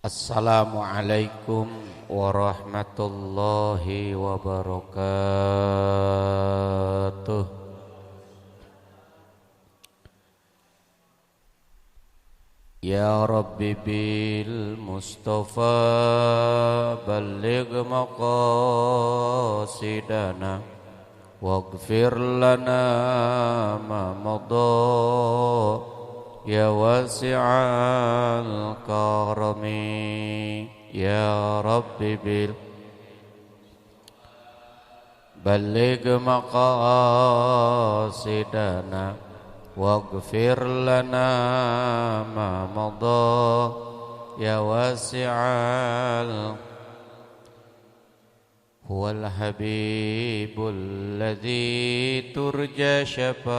Assalamualaikum warahmatullahi wabarakatuh. Ya Rabbi bil Mustafa balligh maqasidana waghfir lana ma madha ya wasi'al karami ya Rabbi bil balligh maqasidana waghfir lana ma madha ya wasi'al huwal habibul ladzi turja syafa'atuhu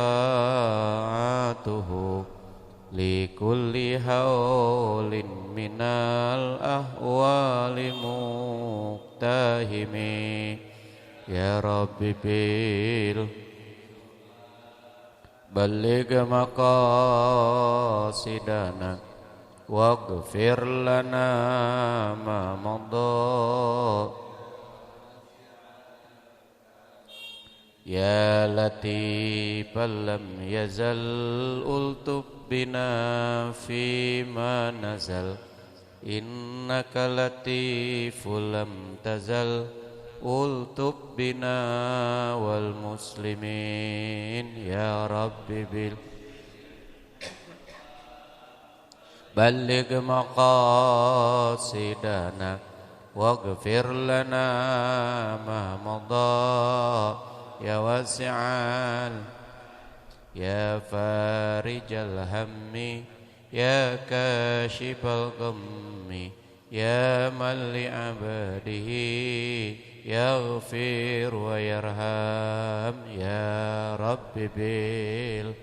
likulli haulin minal ahwali muqtahimi ya Rabbi bil balligh maqasidana waghfir lana ma madha ya latifan lam yazal ultuf bina fima nazal innaka latiful lam tazal ultuf bina wal muslimin ya Rabbi bil balligh maqasidana waghfir lana ma madha ya wasi'al ya farijal hammi ya kashifal ghammi ya man li abadihi yaghfir wa yarham ya Rabbi bil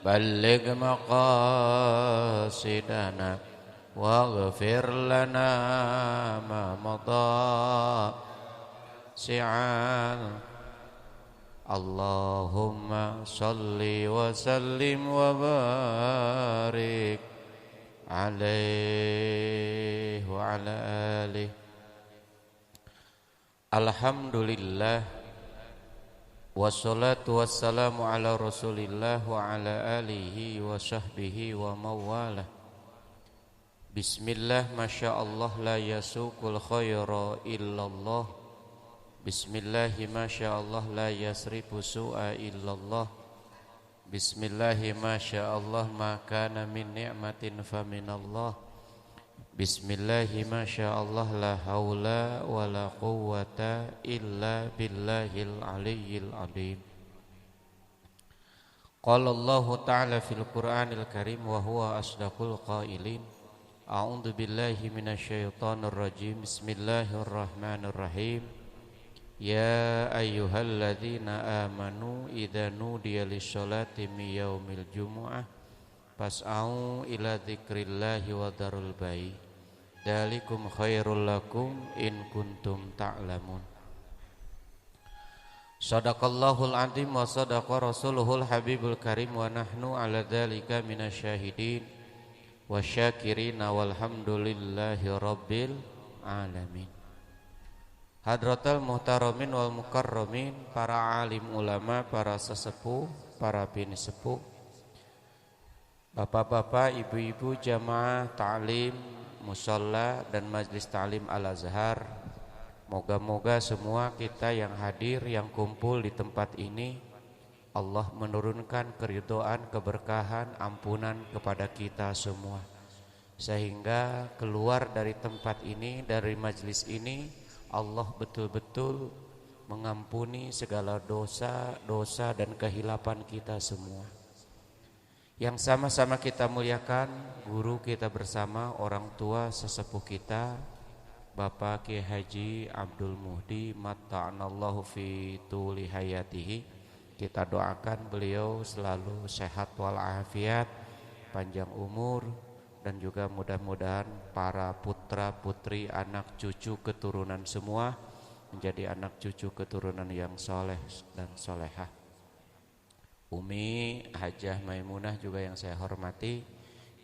balligh maqasidana waghfir lana ma madha si'al Allahumma salli wa sallim wa barik alaihi wa ala alihi. Alhamdulillah wassalatu wassalamu ala rasulillah wa ala alihi wa sahbihi wa mawalah. Bismillah masyaallah la yasuqul khaira illallah. Bismillahi masyaallah la yasrifu su'a illallah. Bismillahi masyaallah ma kana min ni'matin faminallah. Bismillahi masyaallah la haula wa la quwwata illa billahil aliyyil azim. Qala Allah ta'ala fil Qur'anil Karim wa huwa asdaqul qailin. A'udzu billahi minasyaitonir rajim. Bismillahirrahmanirrahim. Ya ayyuhalladzina amanu idza nudiya lis-sholati min yaumil jumu'ah fas'au ila dzikrillahi wa dzarul bai' dzalikum khairul lakum in kuntum ta'lamun. Shadaqallahul azim wa sadaqa rasuluhul habibul karim wa nahnu ala dzalika minasyahidin wasyakirin walhamdulillahi rabbil alamin. Hadratal muhtaramin wal mukarramin, para alim ulama, para sesepuh, para bini sepuh, bapak-bapak, ibu-ibu, jamaah ta'lim, musalla dan majlis ta'lim Al-Azhar. Moga-moga semua kita yang hadir, yang kumpul di tempat ini, Allah menurunkan keridhaan, keberkahan, ampunan kepada kita semua, sehingga keluar dari tempat ini, dari majlis ini, Allah betul-betul mengampuni segala dosa dan kehilapan kita semua. Yang sama-sama kita muliakan guru kita bersama, orang tua sesepuh kita, Bapak Kiai Haji Abdul Muhdi matta'anallahu fi tuli hayatihi. Kita doakan beliau selalu sehat walafiat, panjang umur, dan juga mudah-mudahan para putra putri, anak cucu keturunan semua menjadi anak cucu keturunan yang soleh dan solehah. Umi Hajah Maimunah juga yang saya hormati,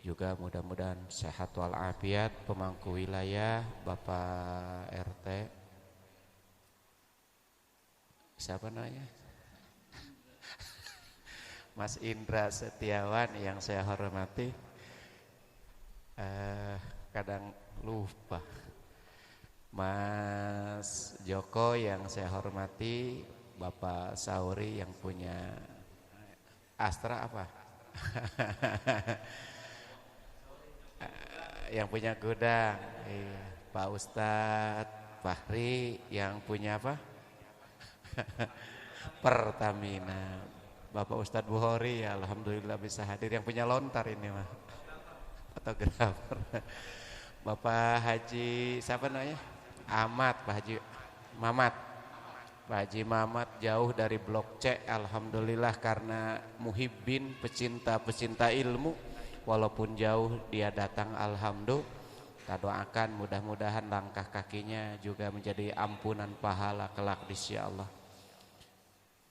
juga mudah-mudahan sehat walafiat pemangku wilayah Bapak RT siapa namanya Mas Indra Setiawan yang saya hormati, kadang lupa Mas Joko yang saya hormati, Bapak Sauri yang punya Astra apa? Yang punya gudang, iya. Pak Ustadz Fahri yang punya apa? Pertamina. Bapak Ustadz Buhori ya, alhamdulillah bisa hadir. Yang punya lontar ini mah, fotografer. Bapak Haji siapa namanya? Ahmad, Pak Haji Mamat. Pak Haji Mamat jauh dari Blok C, alhamdulillah karena muhibbin, pecinta ilmu. Walaupun jauh dia datang, alhamdulillah. Kita doakan mudah-mudahan langkah kakinya juga menjadi ampunan pahala kelak di sisi Allah.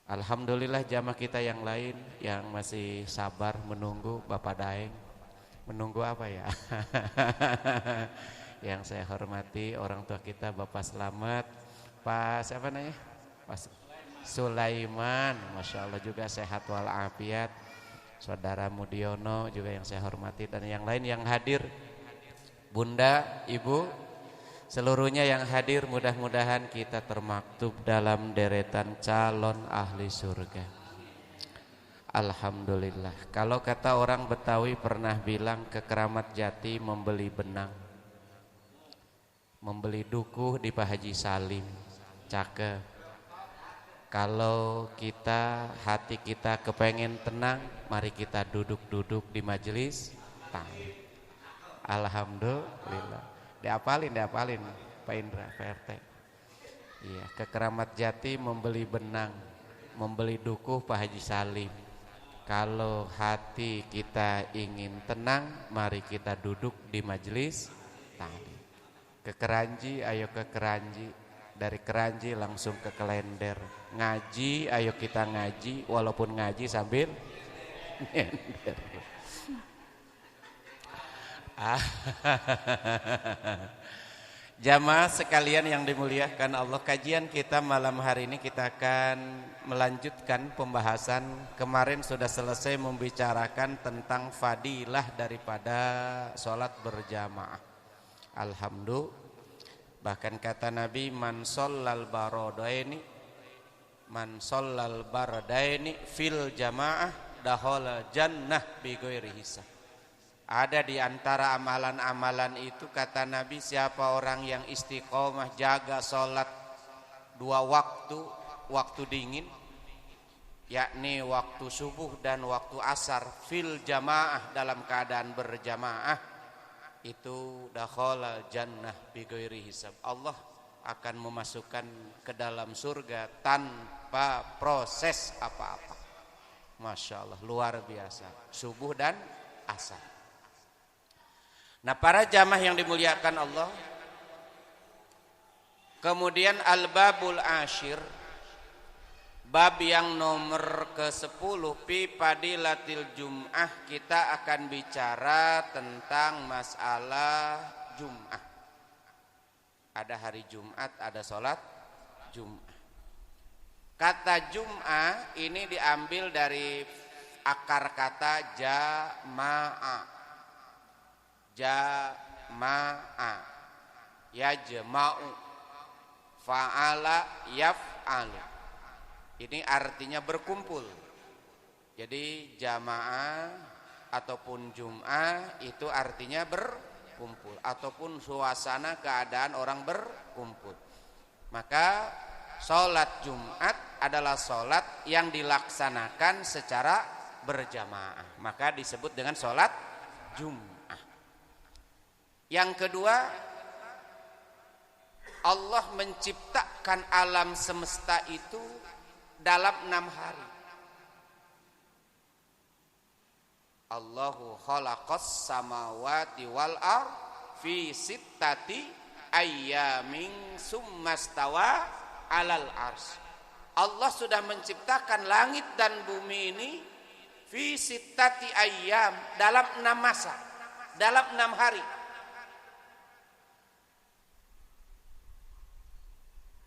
Alhamdulillah jamaah kita yang lain yang masih sabar menunggu Bapak Daeng. Menunggu apa ya? Yang saya hormati orang tua kita Bapak Slamet, Pak siapa namanya? Pak Sulaiman, Masya Allah juga sehat walafiat. Saudara Mudiono juga yang saya hormati dan yang lain yang hadir, Bunda, Ibu, seluruhnya yang hadir mudah-mudahan kita termaktub dalam deretan calon ahli surga. Alhamdulillah. Kalau kata orang Betawi pernah bilang ke Keramat Jati membeli benang, membeli dukuh di Pak Haji Salim, cakep. Kalau kita hati kita kepengen tenang, mari kita duduk-duduk di majelis taklim. Alhamdulillah. Diapalin Pak Indra, Pak RT. Iya, ke Keramat Jati membeli benang, membeli dukuh Pak Haji Salim. Kalau hati kita ingin tenang, mari kita duduk di majelis taklim. Ke Keranji, ayo ke Keranji. Dari Keranji langsung ke Klender. Ngaji, ayo kita ngaji, walaupun ngaji sambil nyender. Jamaah sekalian yang dimuliakan Allah, kajian kita malam hari ini kita akan melanjutkan pembahasan. Kemarin sudah selesai membicarakan tentang fadilah daripada sholat berjamaah. Alhamdulillah. Bahkan kata Nabi, man shallal baradaini fil jamaah dakhala jannah bighairi hisab. Ada di antara amalan-amalan itu kata Nabi, siapa orang yang istiqomah jaga sholat 2 waktu, waktu dingin, yakni waktu subuh dan waktu asar, fil jamaah dalam keadaan berjamaah, itu dakhala jannah bighairi hisab. Allah akan memasukkan ke dalam surga tanpa proses apa-apa. Masya Allah, luar biasa. Subuh dan asar. Nah, para jamaah yang dimuliakan Allah, kemudian al-babul asyir, bab yang nomor ke-10, fi fadilatil jum'ah, kita akan bicara tentang masalah Jum'ah. Ada hari Jumat, ada sholat Jum'ah. Kata Jum'ah ini diambil dari akar kata jama'ah. Jama'a, yajma'u, fa'ala, yaf'alu. Ini artinya berkumpul. Jadi jamaah ataupun jum'ah itu artinya berkumpul, ataupun suasana keadaan orang berkumpul. Maka sholat Jumat adalah sholat yang dilaksanakan secara berjamaah, maka disebut dengan sholat Jum'ah. Yang kedua, Allah menciptakan alam semesta itu dalam 6 hari. Allahu khalaqas samawati wal ardh fi sittati ayyamin summastawa alal arsy. Allah sudah menciptakan langit dan bumi ini fi sittati ayyam, dalam 6 masa. dalam 6 hari.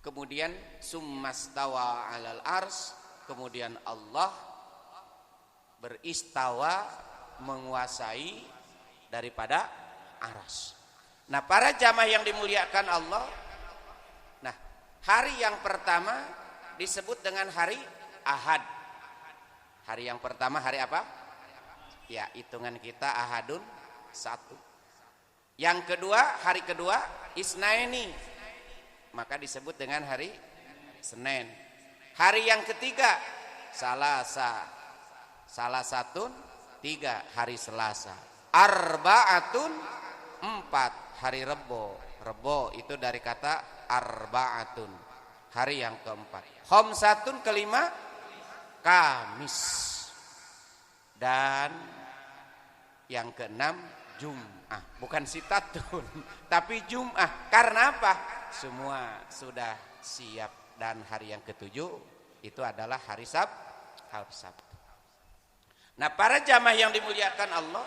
Kemudian summastawa 'alal ars, kemudian Allah beristawa menguasai daripada aras. Nah, para jamaah yang dimuliakan Allah, nah, hari yang pertama disebut dengan hari Ahad. Hari yang pertama hari apa? Ya, hitungan kita Ahadun 1. Yang kedua, hari kedua Isnaini, maka disebut dengan hari Senin. Hari yang ketiga Salasa, Salasatun 3, hari Selasa. Arba'atun 4, hari Rebo. Rebo itu dari kata arba'atun, hari yang keempat. Khamsatun kelima Kamis. Dan yang keenam Jum'ah, bukan sitatun tapi Jum'ah. Karena apa? Semua sudah siap. Dan hari yang ketujuh itu adalah hari Sabtu. Nah, para jamaah yang dimuliakan Allah,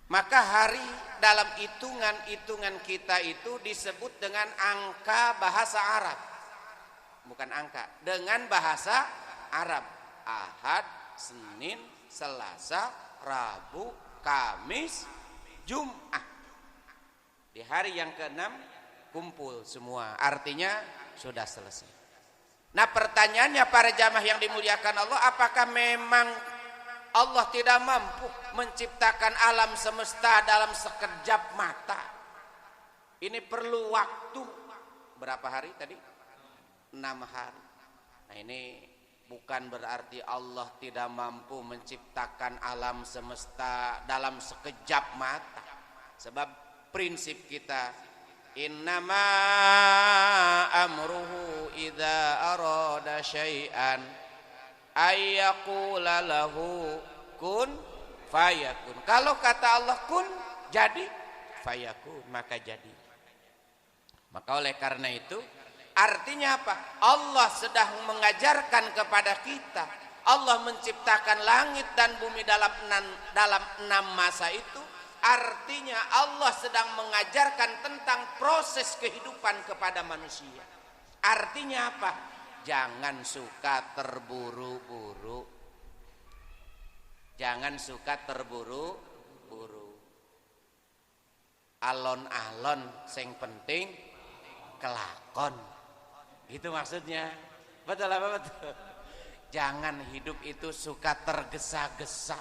maka hari dalam hitungan kita itu disebut dengan angka bahasa Arab. Bukan angka, dengan bahasa Arab. Ahad, Senin, Selasa, Rabu, Kamis, Jum'ah. Di hari yang keenam kumpul semua, artinya sudah selesai. Nah, pertanyaannya para jamaah yang dimuliakan Allah, apakah memang Allah tidak mampu menciptakan alam semesta dalam sekejap mata? Ini perlu waktu berapa hari tadi? 6 hari. Nah, ini bukan berarti Allah tidak mampu menciptakan alam semesta dalam sekejap mata. Sebab prinsip kita, innama amruhu idza arada syai'an ayyaqula lahu kun fayakun. Kalau kata Allah kun, jadi, fayakun, maka jadi. Maka oleh karena itu, artinya apa? Allah sedang mengajarkan kepada kita. Allah menciptakan langit dan bumi dalam 6 masa itu. Artinya Allah sedang mengajarkan tentang proses kehidupan kepada manusia. Artinya apa? Jangan suka terburu-buru. Jangan suka terburu-buru. Alon-alon sing penting kelakon. Itu maksudnya. Betul apa betul? Jangan hidup itu suka tergesa-gesa.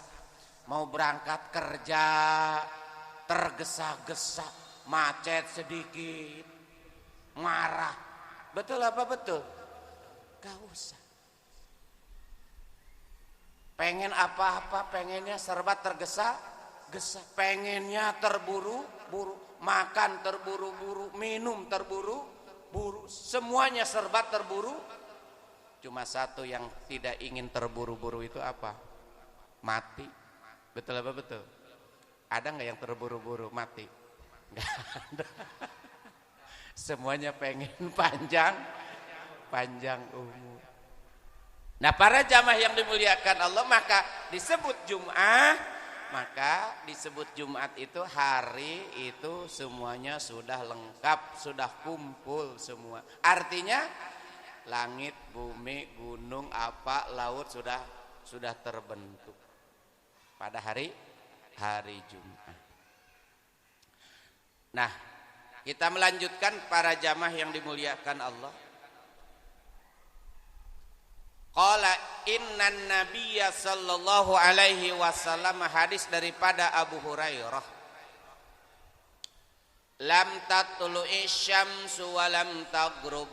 Mau berangkat kerja tergesa-gesa, macet sedikit, marah. Betul apa betul? Gak usah. Pengen apa-apa, pengennya serba tergesa-gesa. Pengennya terburu-buru, makan terburu-buru, minum terburu-buru, semuanya serba terburu. Cuma satu yang tidak ingin terburu-buru itu apa? Mati. Betul apa betul? Ada nggak yang terburu-buru mati? Nggak ada. Semuanya pengen panjang umur. Nah, para jamaah yang dimuliakan Allah, maka disebut Jumat itu hari itu semuanya sudah lengkap, sudah kumpul semua. Artinya langit, bumi, gunung, apa, laut sudah terbentuk pada hari Jumat. Nah, kita melanjutkan para jamaah yang dimuliakan Allah. Qala innan nabiyya sallallahu alaihi wasallam, hadis daripada Abu Hurairah. Lam tatlu'i syamsu wa lam taghrub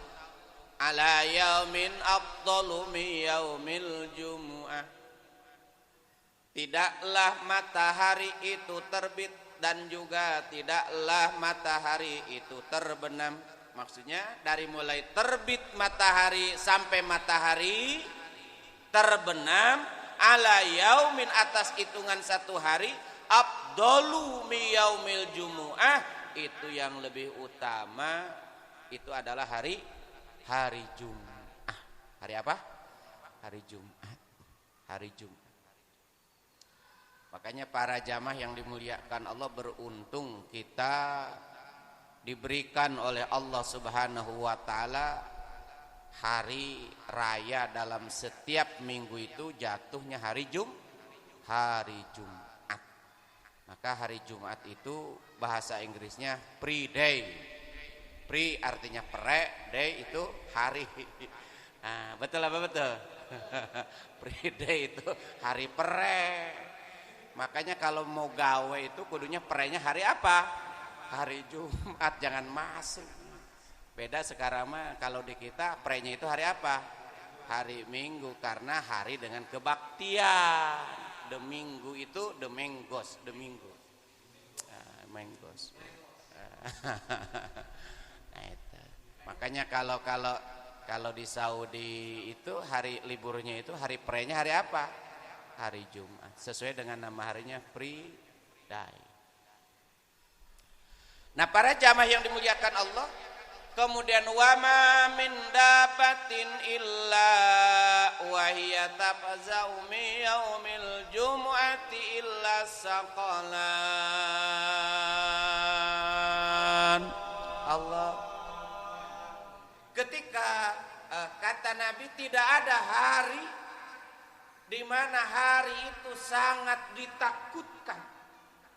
ala yaumin afdalu min yaumil jumu'ah. Tidaklah matahari itu terbit dan juga tidaklah matahari itu terbenam. Maksudnya dari mulai terbit matahari sampai matahari terbenam, ala yaumin, atas hitungan satu hari, afdalu mi yaumil jumu'ah, itu yang lebih utama, itu adalah hari Jumat. Hari apa? Hari Jumat. Makanya para jamaah yang dimuliakan Allah, beruntung kita diberikan oleh Allah Subhanahu wa taala hari raya dalam setiap minggu itu jatuhnya hari Jumat. Maka hari Jumat itu bahasa Inggrisnya pre day. Pre artinya pre, day itu hari. Nah, betul apa betul? Pre day itu hari pre. Makanya kalau mau gawe itu kudunya prenya hari apa? Hari Jumat, jangan masuk. Beda sekarang mah kalau di kita prenya itu hari apa? Hari Minggu, karena hari dengan kebaktian. The Minggu itu the Menggos, the Minggu. Menggos. Nah, itu. Makanya kalau di Saudi itu hari liburnya itu hari prenya hari apa? Hari Jumat, sesuai dengan nama harinya Friday. Nah, para jamaah yang dimuliakan Allah, kemudian wa ma min dabatin illa wa hiya tafza'u min yaumil jumu'ati illa saqalan. Allah. Ketika kata Nabi, tidak ada hari di mana hari itu sangat ditakutkan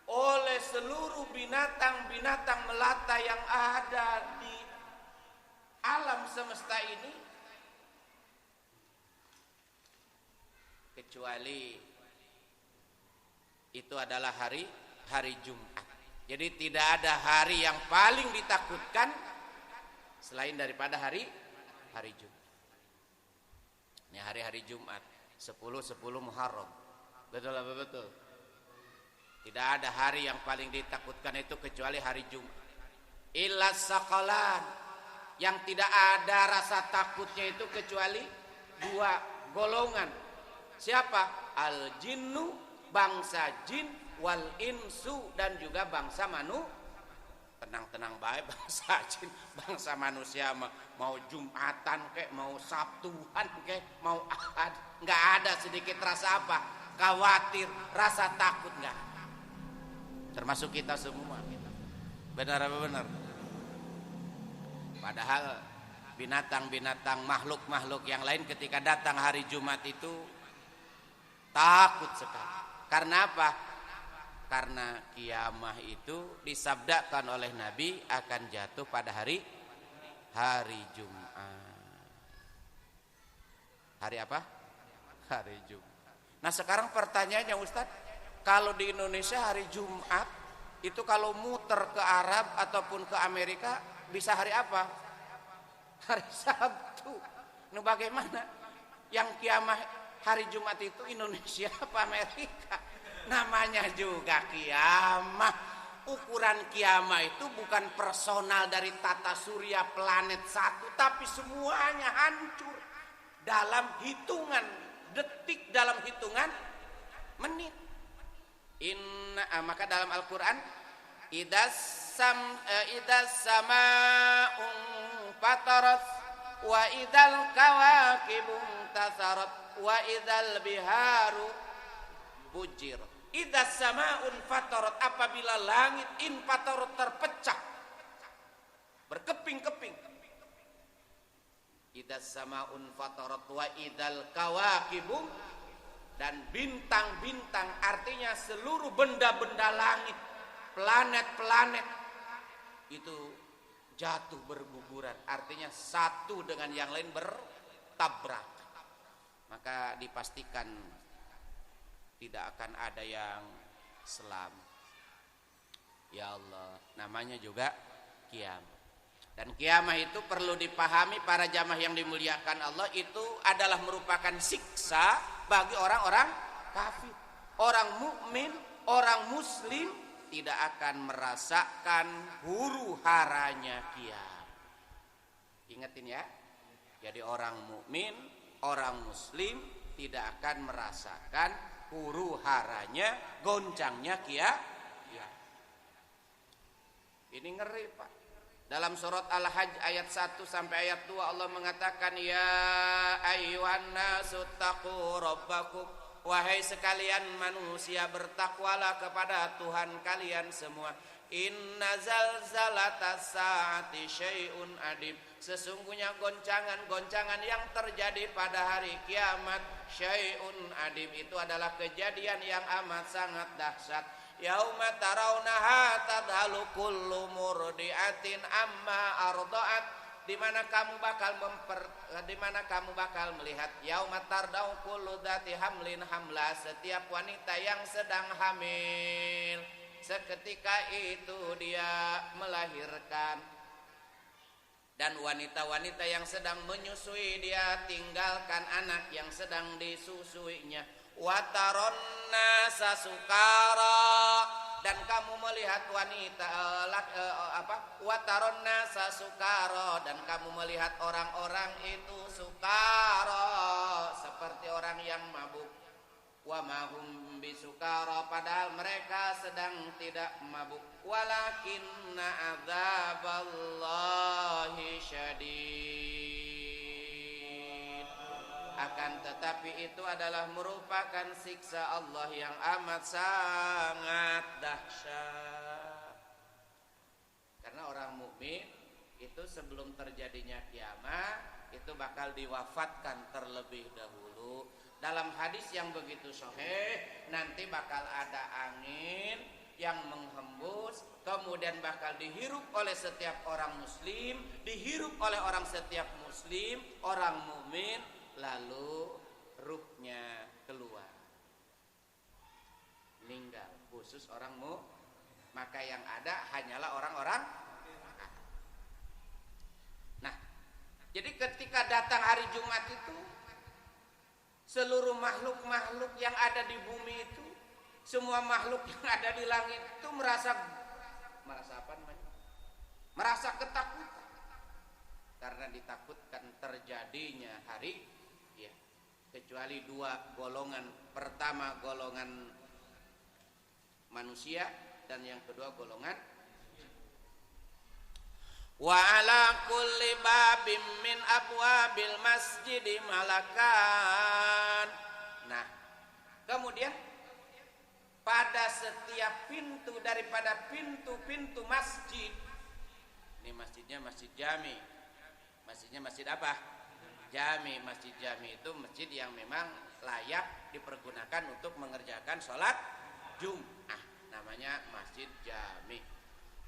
oleh seluruh binatang-binatang melata yang ada di alam semesta ini, kecuali itu adalah hari Jumat. Jadi tidak ada hari yang paling ditakutkan selain daripada hari Jumat. Ini hari-hari Jumat. 10 Muharram. Betul apa betul? Tidak ada hari yang paling ditakutkan itu kecuali hari Jumat. Illa saqalan. Yang tidak ada rasa takutnya itu kecuali dua golongan. Siapa? Al jinnu, bangsa jin, wal insu, dan juga bangsa tenang-tenang baik bangsa jin, bangsa manusia mau Jumatan kek, mau Sabtuan kek, mau Ahad, nggak ada sedikit rasa apa? Khawatir, rasa takut nggak ada. Termasuk kita semua. Benar apa benar? Padahal binatang-binatang, makhluk-makhluk yang lain ketika datang hari Jumat itu takut sekali. Karena apa? Karena kiamah itu disabdakan oleh Nabi akan jatuh pada hari Jumat. Hari apa? Hari Jumat. Nah, sekarang pertanyaannya Ustadz, kalau di Indonesia hari Jumat itu kalau muter ke Arab ataupun ke Amerika bisa hari apa? Hari Sabtu. Nah, bagaimana? Yang kiamah hari Jumat itu Indonesia apa Amerika? Namanya juga kiamah. Ukuran kiamah itu bukan personal dari tata surya planet satu, tapi semuanya hancur dalam hitungan detik, dalam hitungan menit. Maka dalam Al-Quran, idas sama'un fatarat wa idal kawakibun tasarat wa idal biharu bujir. Idas sama'un fatarat, apabila langit infatarat terpecah berkeping-keping. Idas sama'un fatarat wa idal kawakibum, dan bintang-bintang artinya seluruh benda-benda langit, planet-planet itu jatuh berguguran, artinya satu dengan yang lain bertabrak. Maka dipastikan tidak akan ada yang selamat. Ya Allah, namanya juga kiamat. Dan kiamat itu perlu dipahami para jamaah yang dimuliakan Allah, itu adalah merupakan siksa bagi orang-orang kafir. Orang mukmin, orang muslim tidak akan merasakan huru haranya kiamat. Ingetin ya. Jadi orang mukmin, orang muslim tidak akan merasakan huru haranya, goncangnya kiamat. Ini ngeri, Pak. Dalam surat Al-Hajj ayat 1 sampai ayat 2 Allah mengatakan, ya ayyuhan nasu taqu rabbakum, wahai sekalian manusia, bertakwalah kepada Tuhan kalian semua. Inna zalzalatas saati syai'un adim, sesungguhnya goncangan-goncangan yang terjadi pada hari kiamat, syai'un adim, itu adalah kejadian yang amat sangat dahsyat. Yauma tarawnaha tadhalu kullu murdiatin amma arda'at, di mana kamu bakal melihat yauma tardau kullu dzati hamlin hamla, setiap wanita yang sedang hamil seketika itu dia melahirkan, dan wanita-wanita yang sedang menyusui dia tinggalkan anak yang sedang disusuinya. Wataron nasa sukara, dan kamu melihat wanita wataron nasa sukara, dan kamu melihat orang-orang itu sukara, seperti orang yang mabuk. Wa mahum bisukara, padahal mereka sedang tidak mabuk. Walakinna adzaballahi syadid, akan tetapi itu adalah merupakan siksa Allah yang amat sangat dahsyat. Karena orang mukmin itu sebelum terjadinya kiamat itu bakal diwafatkan terlebih dahulu. Dalam hadis yang begitu sahih, nanti bakal ada angin yang menghembus, kemudian bakal dihirup oleh setiap orang muslim, dihirup oleh setiap muslim, orang mukmin, lalu ruhnya keluar, meninggal, khusus orang maka yang ada hanyalah orang-orang. Nah, jadi ketika datang hari Jumat itu, seluruh makhluk-makhluk yang ada di bumi itu, semua makhluk yang ada di langit itu merasa apa namanya? Merasa ketakutan, karena ditakutkan terjadinya hari, ya, kecuali dua golongan. Pertama golongan manusia, dan yang kedua golongan. Wa ala kulli babim min abwabil masjidi malakan. Nah, kemudian pada setiap pintu daripada pintu-pintu masjid, ini masjidnya masjid jami. Masjidnya masjid apa? Jami. Masjid jami itu masjid yang memang layak dipergunakan untuk mengerjakan sholat Jum'ah, namanya masjid jami.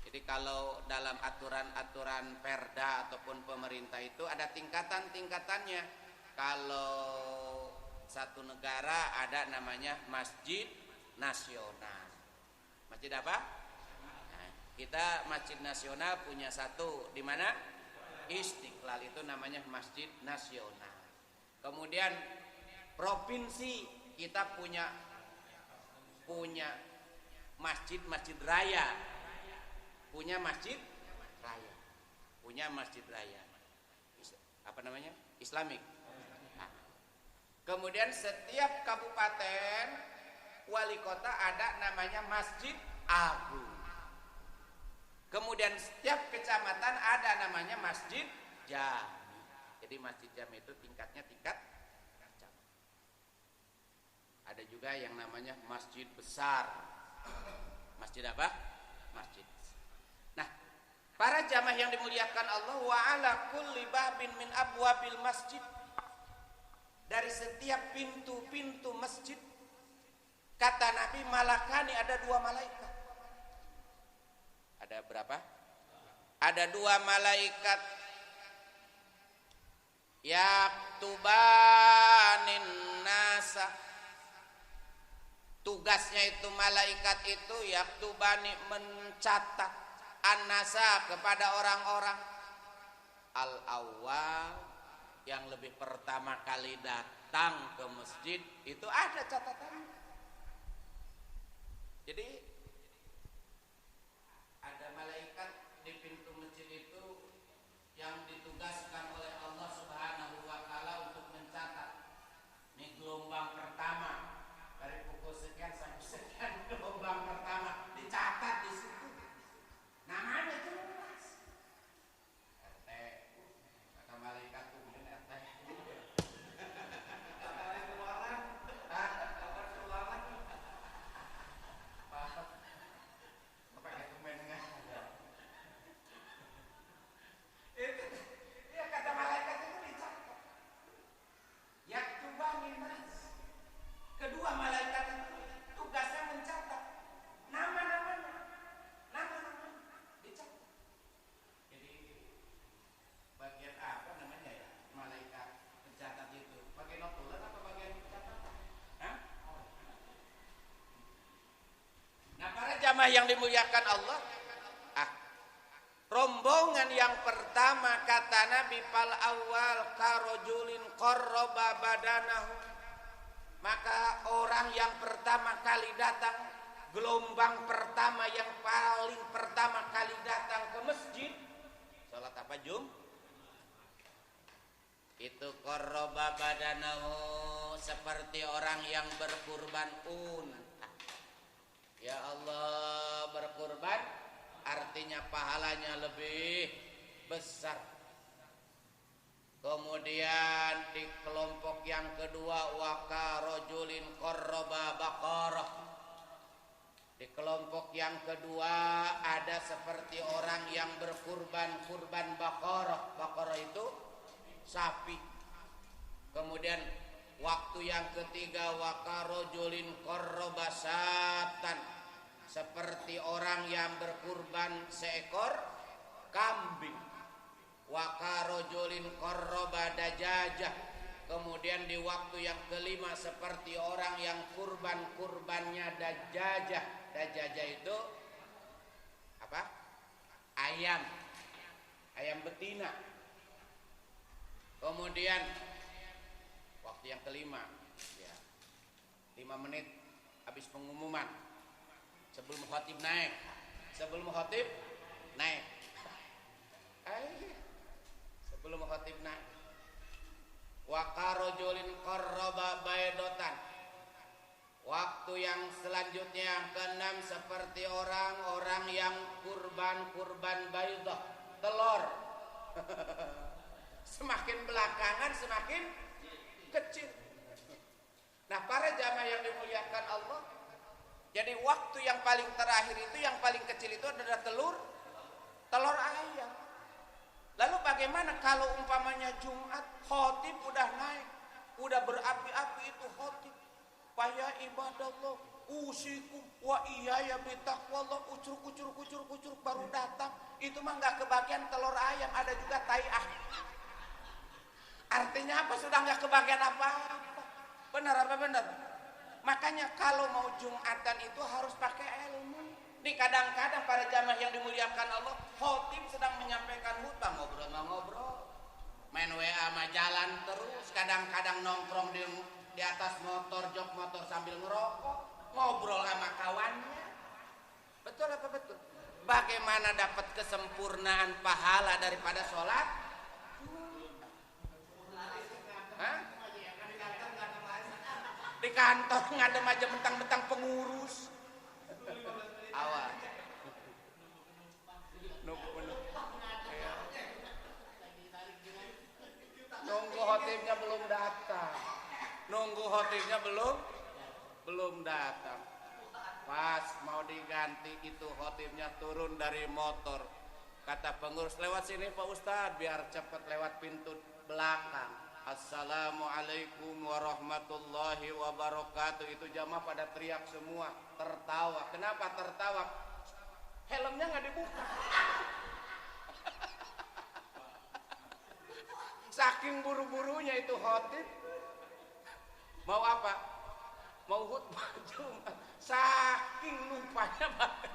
Jadi kalau dalam aturan-aturan perda ataupun pemerintah itu ada tingkatan-tingkatannya. Kalau satu negara ada namanya masjid nasional. Masjid apa? Nah, kita masjid nasional punya satu, di mana? Istiqlal, itu namanya masjid nasional. Kemudian provinsi kita punya masjid raya. Punya masjid raya, apa namanya, Islamik. Nah, kemudian setiap kabupaten wali kota ada namanya masjid agung. Kemudian setiap kecamatan ada namanya masjid jami. Jadi masjid jami itu tingkatnya tingkat kecamatan. Ada juga yang namanya masjid besar. Masjid apa? Masjid. Nah, para jamaah yang dimuliakan Allah, wa ala kulli babin min abwabil masjid, dari setiap pintu-pintu masjid, kata Nabi, malakani, ada dua malaikat. Ada berapa? Ada dua malaikat. Yaktubanin nasa, tugasnya itu malaikat itu yaktubani, mencatat an-nasa, kepada orang-orang al-awwal, yang lebih pertama kali datang ke masjid, itu ada catatannya. Jadi ada malaikat di pintu masjid itu yang ditugaskan oleh Allah Subhanahu wa taala untuk mencatat. Ini gelombang pertama, dari pukul sekian sampai sekian, gelombang pertama dicatat di situ. Namanya jelas. RT, kata malaikat tuh RT. jamaah yang dimuliakan Allah, rombongan yang pertama kata Nabi fal awal karojulin qarraba badanahu, maka orang yang pertama kali datang, gelombang pertama yang paling pertama kali datang ke masjid salat apa itu qarraba badanahu, seperti orang yang berkurban ya Allah, berkurban artinya pahalanya lebih besar. Kemudian di kelompok yang kedua waka rojulin qarraba baqarah, di kelompok yang kedua ada seperti orang yang kurban baqarah. Baqarah itu sapi. Kemudian waktu yang ketiga waka rojulin qarraba satan, seperti orang yang berkurban seekor kambing. Waka rojulin qarraba dajajah. Kemudian di waktu yang kelima seperti orang yang kurbannya dajajah. Dajajah itu apa? Ayam betina. Kemudian waktu yang kelima ya, 5 menit habis pengumuman, sebelum khatib naik. Sebelum khatib naik. Wa karojulin qarraba baydotan. Waktu yang selanjutnya yang keenam seperti orang-orang yang kurban baydah, telur. Semakin belakangan semakin kecil. Nah, para jamaah yang dimuliakan Allah, jadi waktu yang paling terakhir itu, yang paling kecil itu adalah telur ayam. Lalu bagaimana kalau umpamanya Jumat, khotib udah naik, udah berapi-api itu khotib. Faya ibadallah, usikum wa iyaya bitaqwallah, kucur baru datang. Itu mah nggak kebagian telur ayam, ada juga tai Artinya apa? Sudah nggak kebagian apa-apa. Benar apa benar? Makanya kalau mau Jumatan itu harus pakai ilmu. Nih kadang-kadang para jamaah yang dimuliakan Allah, khotib sedang menyampaikan khutbah, ngobrol, main WA mah jalan terus, kadang-kadang nongkrong di atas motor, jok motor sambil ngerokok, ngobrol sama kawannya. Betul apa betul? Bagaimana dapat kesempurnaan pahala daripada sholat? Hah? Di kantor ngadem aja mentang-mentang pengurus. Awas. Nunggu khotibnya belum datang. Pas mau diganti itu khotibnya turun dari motor. Kata pengurus, lewat sini Pak Ustadz biar cepat lewat pintu belakang. Assalamualaikum warahmatullahi wabarakatuh. Itu jamaah pada teriak semua, tertawa. Kenapa tertawa? Helmnya nggak dibuka. Saking buru-burunya itu khotib. Mau apa? Mau khutbah Jumat. Saking lupanya banget.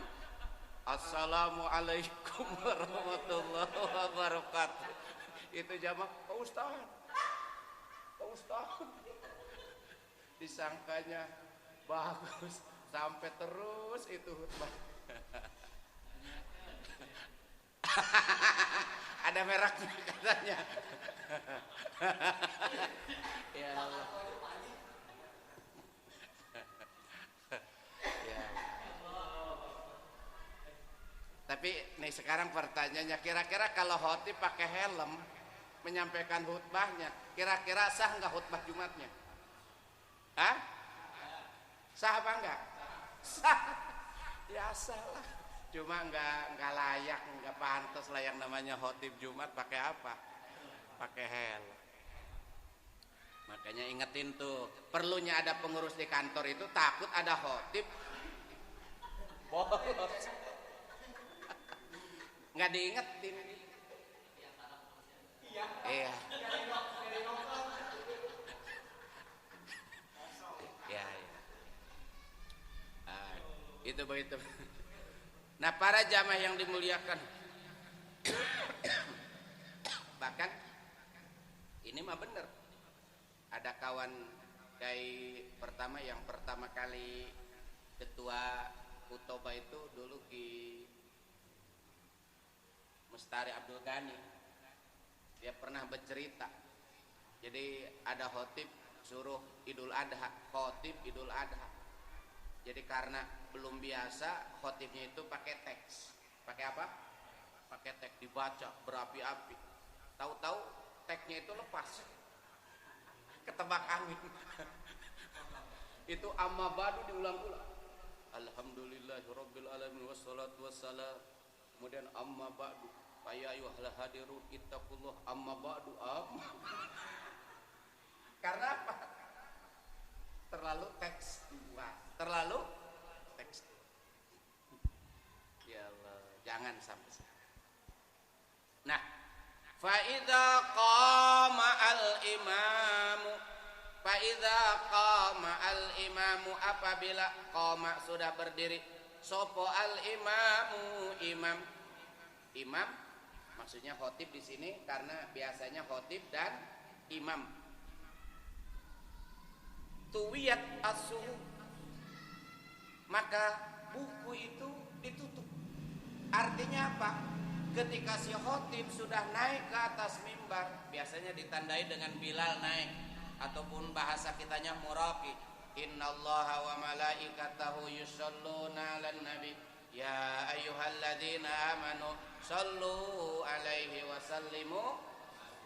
Assalamualaikum warahmatullahi wabarakatuh. Itu jamaah, Pak Ustaz, disangkanya bagus sampai terus itu khutbah. Ada mereknya katanya. Ya Allah. Ya. Tapi nih sekarang pertanyaannya, kira-kira kalau khotib pakai helm menyampaikan khutbahnya, kira-kira sah nggak khutbah Jumatnya? Hah? Sah apa enggak? Sah. Ya salah. Cuma nggak layak, nggak pantas lah yang namanya khotib Jumat pakai apa? Pakai helm. Makanya ingetin tuh, perlunya ada pengurus di kantor itu, takut ada khotib bolos. Nggak diingetin. Iya. Ya. Itu begitu. Nah, para jamaah yang dimuliakan, bahkan ini mah bener. Ada kawan pertama yang pertama kali ketua Kutoba itu dulu Ki Mustari Abdul Ghani. Dia pernah bercerita. Jadi ada khotib suruh Idul Adha, khotib Idul Adha. Jadi karena belum biasa, khotibnya itu pakai teks. Pakai apa? Pakai teks, dibaca berapi-api. Tahu-tahu teksnya itu lepas, ketebak angin. Itu amma ba'du diulang-ulang. Alhamdulillahirabbil alamin wassalatu wassalam. Kemudian amma ba'du. Ya ayyuhal hadirun ittaqullah amma ba'du. Karena apa? Terlalu teks dua. Terlalu teks. Ya Allah, jangan sampai. Nah, fa idza qama al-imamu apabila qama sudah berdiri sopo al-imamu imam maksudnya khotib di sini karena biasanya khotib dan imam. Tuwiyat as-suhu, maka buku itu ditutup. Artinya apa? Ketika si khotib sudah naik ke atas mimbar, biasanya ditandai dengan Bilal naik, ataupun bahasa kitanya muraqi. Innallaha wa malaikatahu yusholluna 'alan nabi ya ayyuhalladzina amanu shallu 'alaihi wa sallimu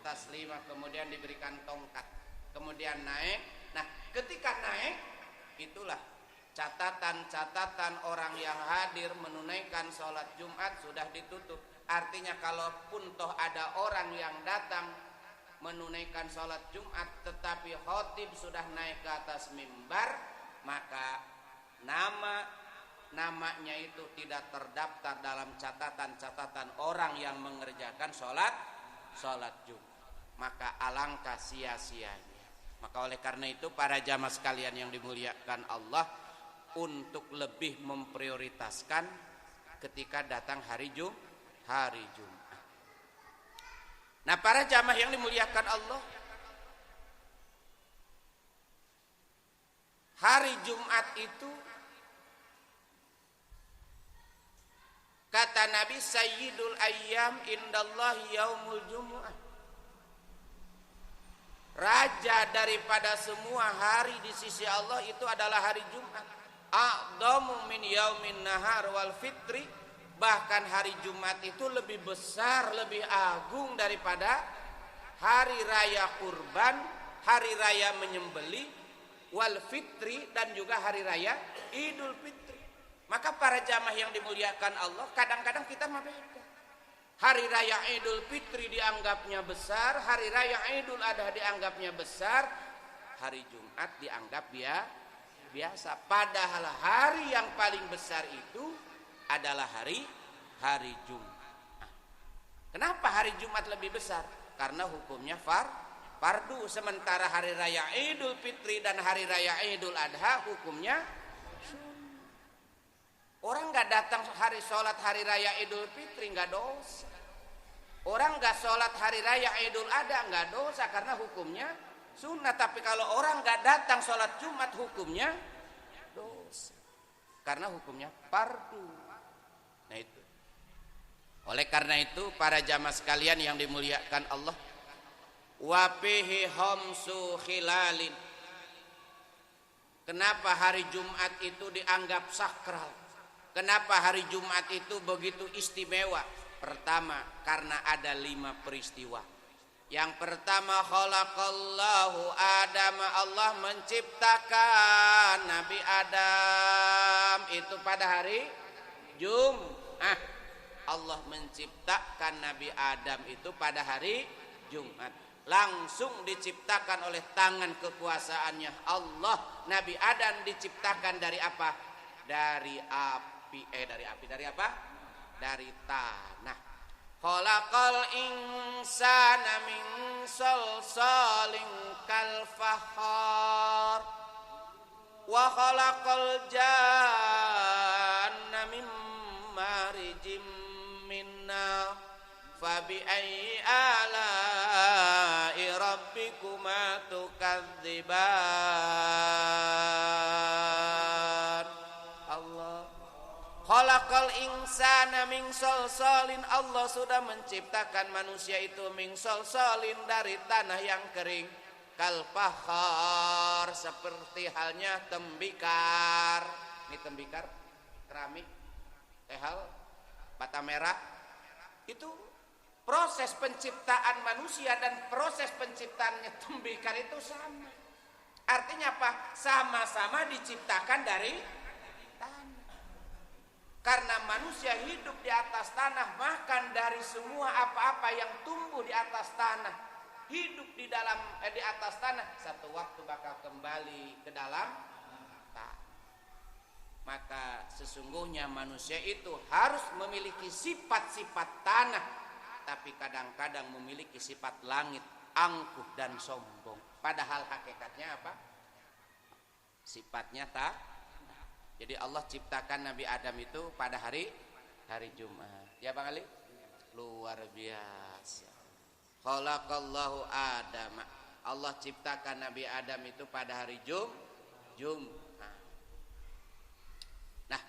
taslima. Kemudian diberikan tongkat, kemudian naik. Nah, ketika naik, itulah catatan-catatan orang yang hadir menunaikan sholat Jumat sudah ditutup. Artinya kalaupun toh ada orang yang datang menunaikan sholat Jumat tetapi khotib sudah naik ke atas mimbar, maka namanya itu tidak terdaftar dalam catatan-catatan orang yang mengerjakan sholat Jumat. Maka alangkah sia-sianya. Maka oleh karena itu para jamaah sekalian yang dimuliakan Allah, untuk lebih memprioritaskan ketika datang hari Jumat. Nah, para jamaah yang dimuliakan Allah, hari Jumat itu kata Nabi sayyidul ayyam indallahi yaumul jumu'ah. Raja daripada semua hari di sisi Allah itu adalah hari Jumat. A'dhamu min yaumin nahar wal fitri. Bahkan hari Jumat itu lebih besar, lebih agung daripada hari raya kurban, hari raya menyembeli, wal fitri, dan juga hari raya Idul Fitri. Maka para jamaah yang dimuliakan Allah, kadang-kadang kita mabeda. Hari raya Idul Fitri dianggapnya besar, hari raya Idul Adha dianggapnya besar, hari Jumat dianggap biasa. Padahal hari yang paling besar itu adalah hari Jumat. Kenapa hari Jumat lebih besar? Karena hukumnya fardu. Sementara hari raya Idul Fitri dan hari raya Idul Adha hukumnya sunnah. Orang nggak datang sholat hari raya Idul Fitri nggak dosa. Orang nggak sholat hari raya Idul Adha nggak dosa karena hukumnya sunnah. Tapi kalau orang nggak datang sholat Jumat hukumnya dosa karena hukumnya fardu. Nah itu. Oleh karena itu para jamaah sekalian yang dimuliakan Allah, wa fihi khamsu khilalin. Kenapa hari Jumat itu dianggap sakral? Kenapa hari Jumat itu begitu istimewa? Pertama, karena ada 5 peristiwa. Yang pertama, khalaqallahu Adam, Allah menciptakan Nabi Adam itu pada hari Jumat. Allah menciptakan Nabi Adam itu pada hari Jumat. Langsung diciptakan oleh tangan kekuasaannya Allah. Nabi Adam diciptakan dari apa? Dari api. Dari apa? Dari tanah. Khalaqal insana min salsalin kal fakhar wa khalaqal janna min harjim minna fabi ayyi ala'i rabbikuma tukadziban. Allah khalaqal insana min salsalin, Allah sudah menciptakan manusia itu min salsalin, dari tanah yang kering, kal fakhar, seperti halnya tembikar. Ini tembikar keramik, tehal, bata merah. Itu proses penciptaan manusia dan proses penciptaannya tembikar itu sama. Artinya apa? Sama-sama diciptakan dari tanah. Karena manusia hidup di atas tanah, makan dari semua apa-apa yang tumbuh di atas tanah, hidup di atas tanah, satu waktu bakal kembali ke dalam tanah. Maka sesungguhnya manusia itu harus memiliki sifat-sifat tanah, tapi kadang-kadang memiliki sifat langit, angkuh dan sombong. Padahal hakikatnya apa? Sifatnya tak. Jadi Allah ciptakan Nabi Adam itu pada hari Jumat. Ya Bang Ali? Luar biasa. Khalaqallahu Adam. Allah ciptakan Nabi Adam itu pada hari Jumat. Nah,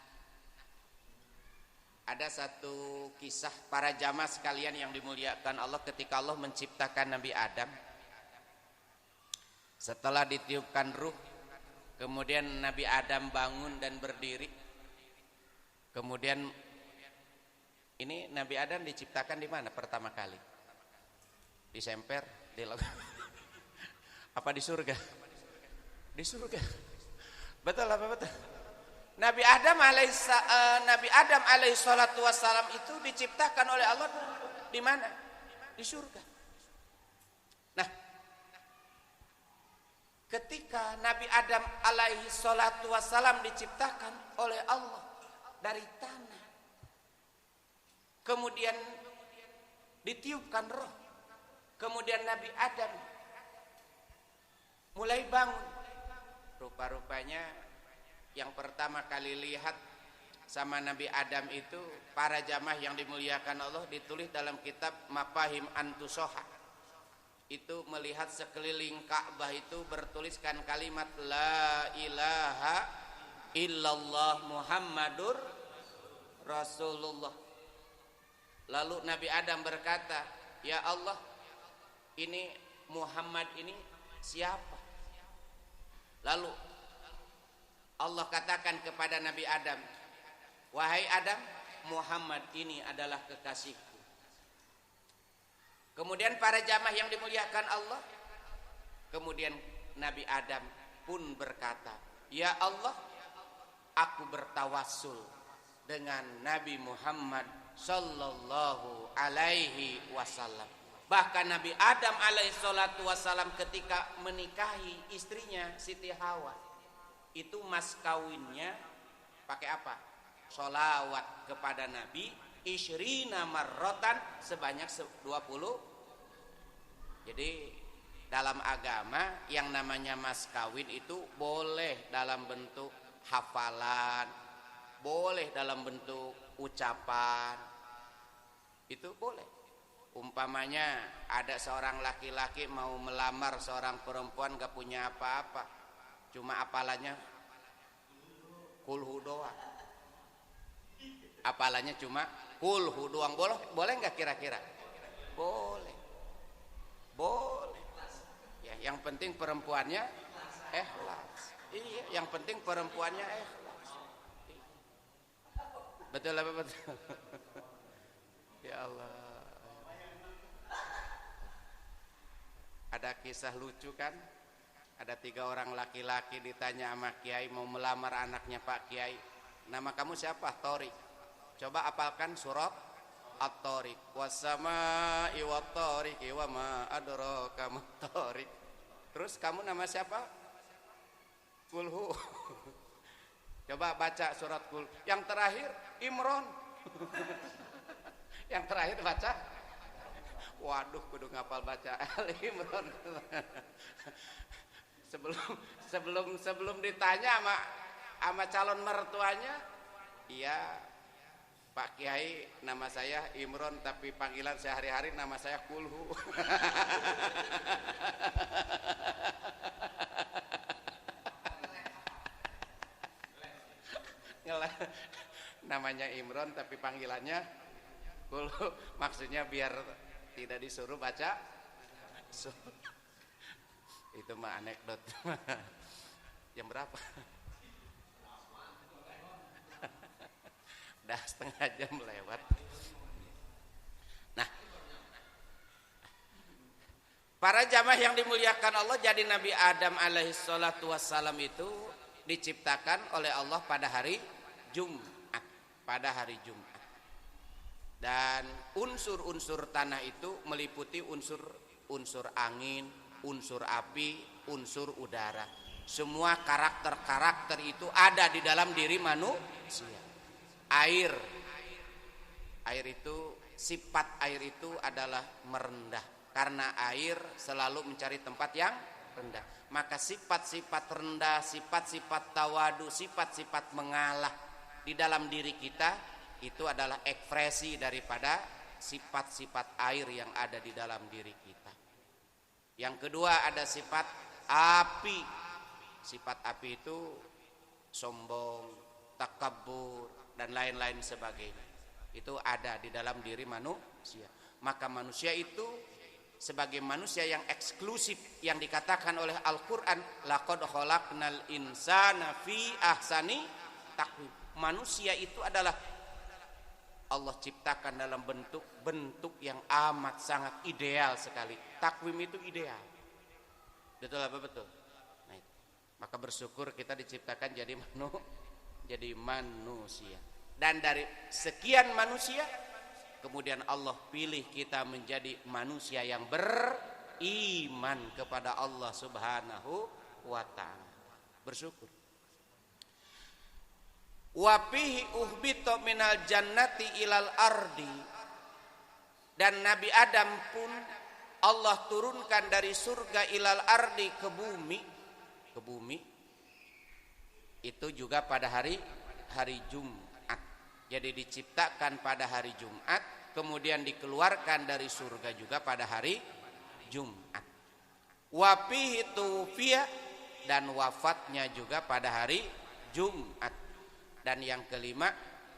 ada satu kisah para jamaah sekalian yang dimuliakan Allah, ketika Allah menciptakan Nabi Adam. Setelah ditiupkan ruh, kemudian Nabi Adam bangun dan berdiri. Kemudian ini Nabi Adam diciptakan di mana pertama kali? Di semper, di apa di surga? Di surga. Betul apa betul? Nabi Adam alaihi salatu wassalam itu diciptakan oleh Allah di mana? Di surga. Nah, ketika Nabi Adam alaihi salatu wassalam diciptakan oleh Allah dari tanah, kemudian ditiupkan roh, kemudian Nabi Adam mulai bangun. Rupa-rupanya yang pertama kali lihat sama Nabi Adam itu, para jamaah yang dimuliakan Allah, ditulis dalam kitab Mafahim Antusoha. Itu melihat sekeliling Ka'bah itu bertuliskan kalimat La ilaha illallah Muhammadur Rasulullah. Lalu Nabi Adam berkata, ya Allah, ini Muhammad ini siapa? Lalu Allah katakan kepada Nabi Adam, wahai Adam, Muhammad ini adalah kekasihku. Kemudian para jamaah yang dimuliakan Allah, kemudian Nabi Adam pun berkata, ya Allah, aku bertawassul dengan Nabi Muhammad sallallahu alaihi wasallam. Bahkan Nabi Adam alaihi salatu wasallam ketika menikahi istrinya Siti Hawa, itu mas kawinnya pakai apa? Sholawat kepada Nabi isyrina marrotan, sebanyak 20. Jadi dalam agama yang namanya mas kawin itu boleh dalam bentuk hafalan, boleh dalam bentuk ucapan, itu boleh. Umpamanya ada seorang laki-laki mau melamar seorang perempuan, gak punya apa-apa, cuma apalannya kulhu doang, apalannya cuma kulhu doang, boleh nggak kira-kira? Boleh ya, yang penting perempuannya ikhlas. Iya, yang penting perempuannya ikhlas. Betul apa betul? Ya Allah, ada kisah lucu kan? Ada 3 orang laki-laki ditanya sama Kiai, mau melamar anaknya Pak Kiai, nama kamu siapa? Torik. Coba apalkan surat At-Torik. Wassama'i wat-Tariqi wa ma adraka mat-Tariq. Terus kamu nama siapa? Kulhu. Coba baca surat Kulhu. Yang terakhir Imron. Yang terakhir baca, waduh kudu ngapal baca Al-Imran. sebelum ditanya sama calon mertuanya, iya Pak Kiai, nama saya Imron tapi panggilan sehari-hari nama saya Kulhu. Namanya Imron tapi panggilannya Kulhu. Maksudnya biar tidak disuruh baca. Itu mah anekdot. Jam berapa? Udah setengah jam lewat. Nah, para jamaah yang dimuliakan Allah, jadi Nabi Adam alaihi salatu wassalam itu diciptakan oleh Allah pada hari Jumat. Pada hari Jumat. Dan unsur-unsur tanah itu meliputi unsur angin, unsur api, unsur udara. Semua karakter-karakter itu ada di dalam diri manusia. Air itu, sifat air itu adalah merendah, karena air selalu mencari tempat yang rendah. Maka sifat-sifat rendah, sifat-sifat tawadu, sifat-sifat mengalah di dalam diri kita itu adalah ekspresi daripada sifat-sifat air yang ada di dalam diri kita. Yang kedua ada sifat api. Sifat api itu sombong, takabur, dan lain-lain sebagainya. Itu ada di dalam diri manusia. Maka manusia itu sebagai manusia yang eksklusif yang dikatakan oleh Al-Qur'an, laqad khalaqnal insana fi ahsani taqwim. Manusia itu adalah Allah ciptakan dalam bentuk yang amat sangat ideal sekali. Takwim itu ideal. Betul apa betul? Nah, maka bersyukur kita diciptakan jadi manusia. Dan dari sekian manusia, kemudian Allah pilih kita menjadi manusia yang beriman kepada Allah Subhanahu wa ta'ala. Bersyukur. Wa fihi uhbita minal jannati ilal ardi. Dan Nabi Adam pun Allah turunkan dari surga ilal ardi ke bumi. Itu juga pada hari Jumat. Jadi diciptakan pada hari Jumat, kemudian dikeluarkan dari surga juga pada hari Jumat. Wa fihi tufiya, dan wafatnya juga pada hari Jumat. Dan yang kelima,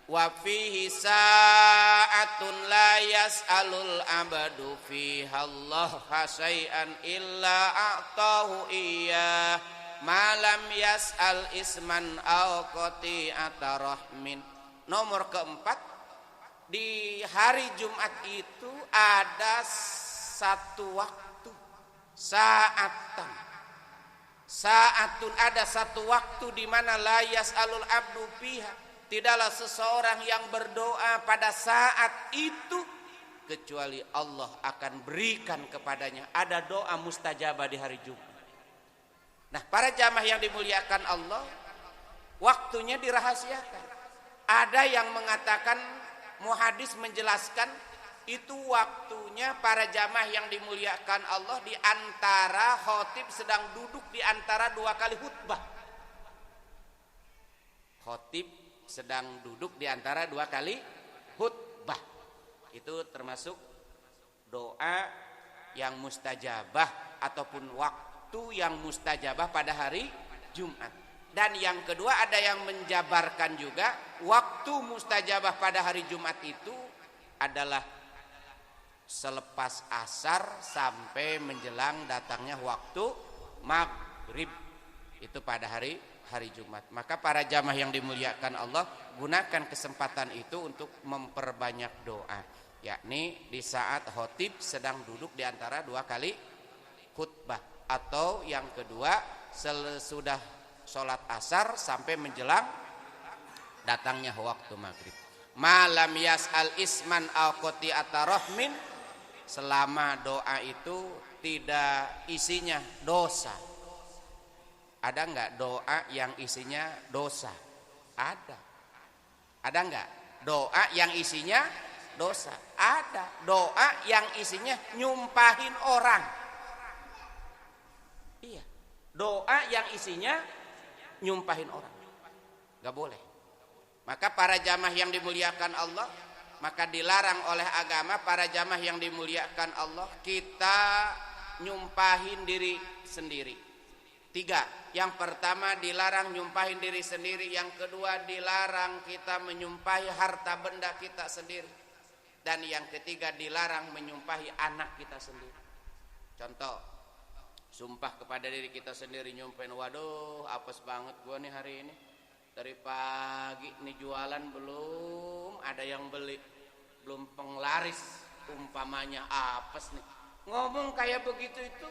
wa fihi sa'atun la yas'alul abadu fiha Allah syai'an illa a'tahu iyyah malam yas'al isman aw qati'ata rahmin. Nomor keempat, di hari Jumat itu ada satu waktu, Saatun ada satu waktu di mana la yas'alul abdu fiha, tidaklah seseorang yang berdoa pada saat itu kecuali Allah akan berikan kepadanya. Ada doa mustajabah di hari Jumat. Nah, para jamaah yang dimuliakan Allah, waktunya dirahasiakan. Ada yang mengatakan, muhadis menjelaskan, itu waktunya para jamaah yang dimuliakan Allah di antara khotib sedang duduk di antara dua kali khutbah. Khotib sedang duduk di antara dua kali khutbah. Itu termasuk doa yang mustajabah ataupun waktu yang mustajabah pada hari Jumat. Dan yang kedua, ada yang menjabarkan juga waktu mustajabah pada hari Jumat itu adalah selepas asar sampai menjelang datangnya waktu maghrib. Itu pada hari Jumat. Maka para jamaah yang dimuliakan Allah, gunakan kesempatan itu untuk memperbanyak doa, yakni di saat khotib sedang duduk di antara dua kali khutbah, atau yang kedua sesudah sholat asar sampai menjelang datangnya waktu maghrib. Malam yas'al isman aw qati'ata rahmin, selama doa itu tidak isinya dosa. Ada enggak doa yang isinya dosa? Ada. Ada enggak doa yang isinya dosa? Ada. Doa yang isinya nyumpahin orang. Iya. Doa yang isinya nyumpahin orang. Enggak boleh. Maka para jamaah yang dimuliakan Allah, maka dilarang oleh agama para jamaah yang dimuliakan Allah kita nyumpahin diri sendiri. 3. Yang pertama dilarang nyumpahin diri sendiri. Yang kedua dilarang kita menyumpahi harta benda kita sendiri. Dan yang ketiga dilarang menyumpahi anak kita sendiri. Contoh, sumpah kepada diri kita sendiri nyumpahin, waduh apes banget gua nih hari ini. Dari pagi nih jualan belum ada yang beli, belum penglaris, umpamanya apes nih. Ngomong kayak begitu itu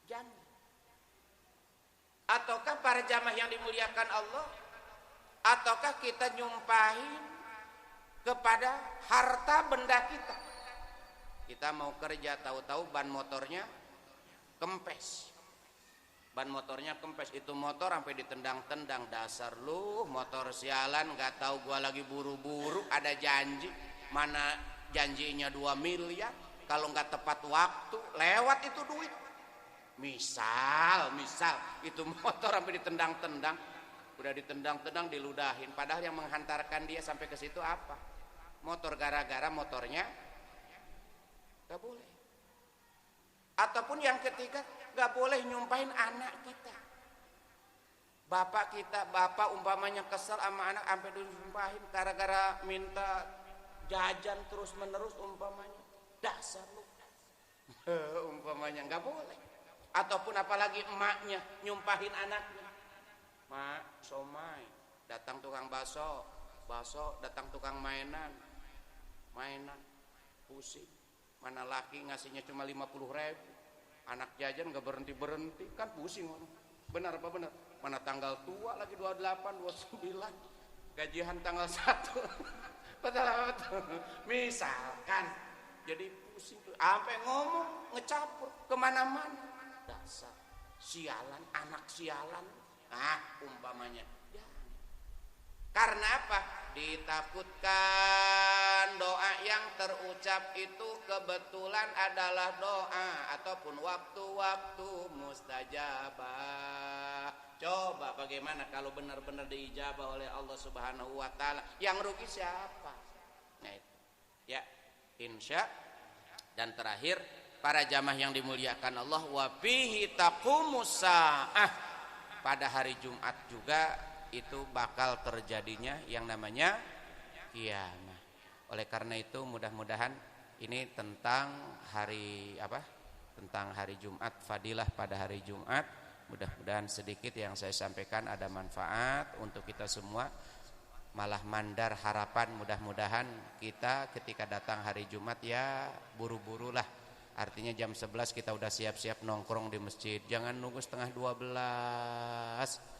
jangan. Ataukah para jamaah yang dimuliakan Allah, ataukah kita nyumpahin kepada harta benda kita. Kita mau kerja, tahu-tahu ban motornya kempes. Ban motornya kempes, itu motor sampai ditendang-tendang. Dasar lu motor sialan, nggak tahu gua lagi buru-buru, ada janji, mana janjinya 2 miliar, kalau nggak tepat waktu lewat itu duit. Misal itu motor sampai ditendang-tendang, udah ditendang-tendang diludahin, padahal yang menghantarkan dia sampai ke situ apa? Motor, gara-gara motornya nggak boleh. Ataupun yang ketiga, nggak boleh nyumpahin anak kita. Bapak kita, bapak umpamanya kesel sama anak sampai disumpahin gara-gara minta jajan terus menerus umpamanya. Dasar lu. Umpamanya nggak boleh. Ataupun apalagi emaknya nyumpahin anaknya. Mak, somai, datang tukang baso datang tukang mainan, pusing. Mana laki ngasihnya cuma 50.000, anak jajan gak berhenti kan pusing orang. Benar apa benar? Mana tanggal tua lagi 28, 29, gajian tanggal 1. Betul apa betul? Misalkan jadi pusing tuh, sampai ngomong ngecampur kemana-mana. Dasar sialan, anak sialan, umpamanya. Karena apa? Ditakutkan doa yang terucap itu kebetulan adalah doa ataupun waktu-waktu mustajabah. Coba bagaimana kalau benar-benar diijabah oleh Allah Subhanahu wa taala? Yang rugi siapa? Nah itu. Ya, insya. Dan terakhir, para jamaah yang dimuliakan Allah, wa fihi taqumus saah. Pada hari Jumat juga itu bakal terjadinya yang namanya kiamat. Oleh karena itu mudah-mudahan ini tentang hari tentang hari Jumat, fadilah pada hari Jumat. Mudah-mudahan sedikit yang saya sampaikan ada manfaat untuk kita semua. Malah mandar harapan, mudah-mudahan kita ketika datang hari Jumat ya buru-burulah. Artinya jam 11 kita udah siap-siap nongkrong di masjid. Jangan nunggu setengah 12.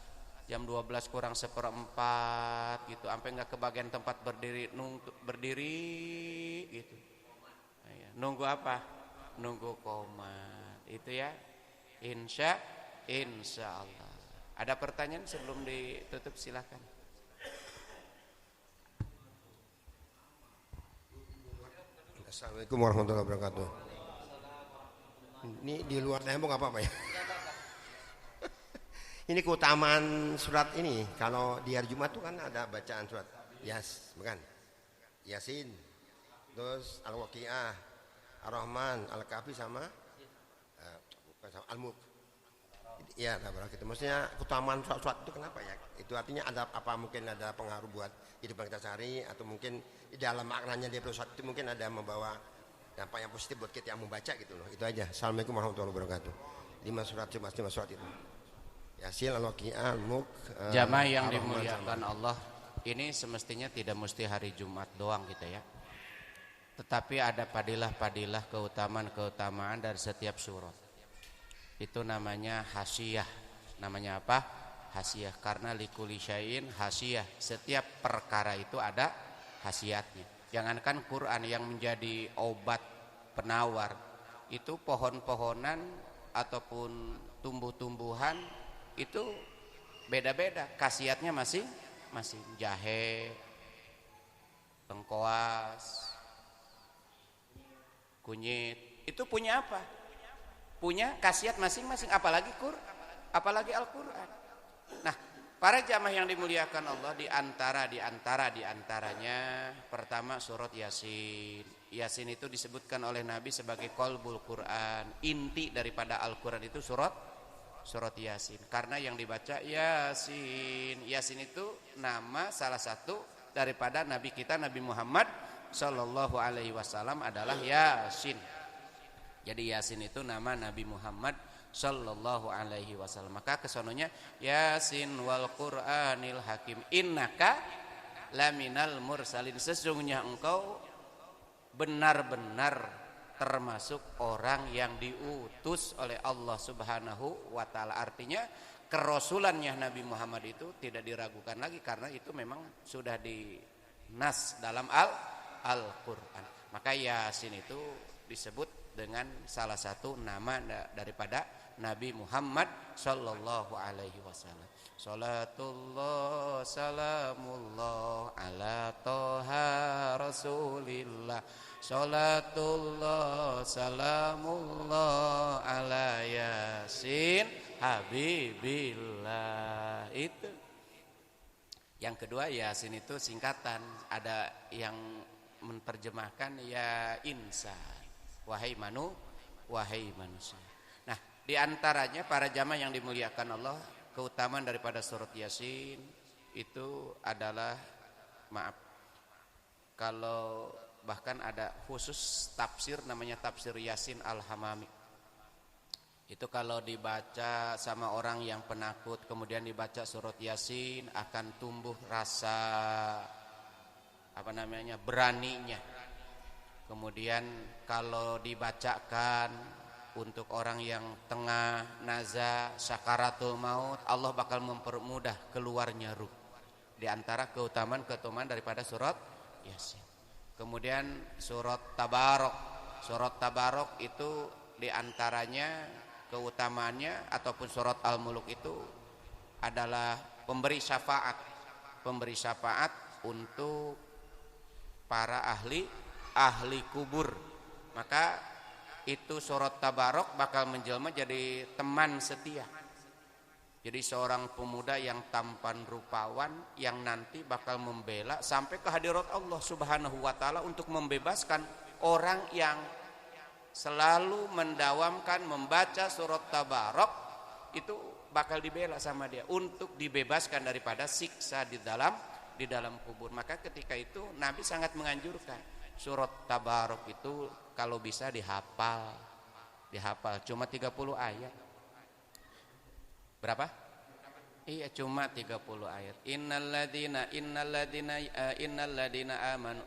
Jam 12 kurang 1/4 gitu, sampai nggak kebagian tempat berdiri gitu. Nunggu apa? Nunggu qomat. Itu ya. Insya Allah. Ada pertanyaan sebelum ditutup, silakan. Assalamualaikum warahmatullahi wabarakatuh. Ini di luar tembok apa ya? Ini keutamaan surat ini. Kalau di hari Jumat itu kan ada bacaan surat bukan? Yasin, terus Al-Waqiah, Ar-Rahman, Al-Kahfi sama Al-Mulk. Ya, itu maksudnya keutamaan surat itu kenapa ya? Itu artinya ada apa, mungkin ada pengaruh buat hidup kita sehari, atau mungkin di dalam maknanya dia surat itu mungkin ada membawa dampak yang positif buat kita yang membaca gitu loh. Itu aja. Assalamualaikum warahmatullahi wabarakatuh. 5 surat itu. Yasin, Al-Waqiah, Al-Mulk. Jamaah yang dimuliakan Allah, ini semestinya tidak mesti hari Jumat doang gitu ya. Tetapi ada padilah-padilah, keutamaan dari setiap surat. Itu namanya hasiyah. Namanya apa? Hasiyah. Karena likulli syai'in hasiyah. Setiap perkara itu ada khasiatnya. Jangankan Quran yang menjadi obat penawar, itu pohon-pohonan ataupun tumbuh-tumbuhan itu beda-beda, khasiatnya masing jahe, lengkoas, kunyit, itu punya apa? Punya khasiat masing-masing, apalagi Al-Quran. Nah, Para jamaah yang dimuliakan Allah, di antaranya pertama surat Yasin. Yasin itu disebutkan oleh Nabi sebagai qalbul Quran, inti daripada Al-Quran itu surat Yasin. Karena yang dibaca Yasin. Yasin itu nama salah satu daripada Nabi kita, Nabi Muhammad Sallallahu Alaihi Wasallam adalah Yasin. Jadi Yasin itu nama Nabi Muhammad Sallallahu Alaihi Wasallam. Maka kesononya Yasin wal Qur'anil Hakim innaka laminal mursalin, sesungguhnya engkau benar-benar termasuk orang yang diutus oleh Allah Subhanahu wa taala. Artinya kerasulannya Nabi Muhammad itu tidak diragukan lagi, karena itu memang sudah dinas dalam Al-Qur'an. Maka Yasin itu disebut dengan salah satu nama daripada Nabi Muhammad Sallallahu Alaihi Wasallam. Salatullah salamullah ala toha rasulillah. Salatullah salamullah ala Yasin habibillah. Itu. Yang kedua, Yasin itu singkatan. Ada yang menerjemahkan ya insan, wahai manusia. Nah, di antaranya para jamaah yang dimuliakan Allah, keutamaan daripada surat Yasin itu adalah, maaf, kalau bahkan ada khusus tafsir namanya tafsir Yasin Al-Hamami. Itu kalau dibaca sama orang yang penakut kemudian dibaca surat Yasin akan tumbuh rasa beraninya. Kemudian kalau dibacakan untuk orang yang tengah naza sakaratul maut, Allah bakal mempermudah keluarnya ruh. Di antara keutamaan daripada surat Yasin. Kemudian surat Tabarok. Surat Tabarok itu di antaranya keutamaannya, ataupun surat Al-Muluk itu adalah pemberi syafaat untuk para ahli kubur. Maka itu surat Tabarok bakal menjelma jadi teman setia. Jadi seorang pemuda yang tampan rupawan yang nanti bakal membela sampai ke hadirat Allah Subhanahu wa taala untuk membebaskan orang yang selalu mendawamkan membaca surat Tabarok, itu bakal dibela sama dia untuk dibebaskan daripada siksa di dalam kubur. Maka ketika itu Nabi sangat menganjurkan surat Tabarok itu kalau bisa dihafal cuma 30 ayat. Berapa? Iya, cuma 30 ayat. Innalladzina amanu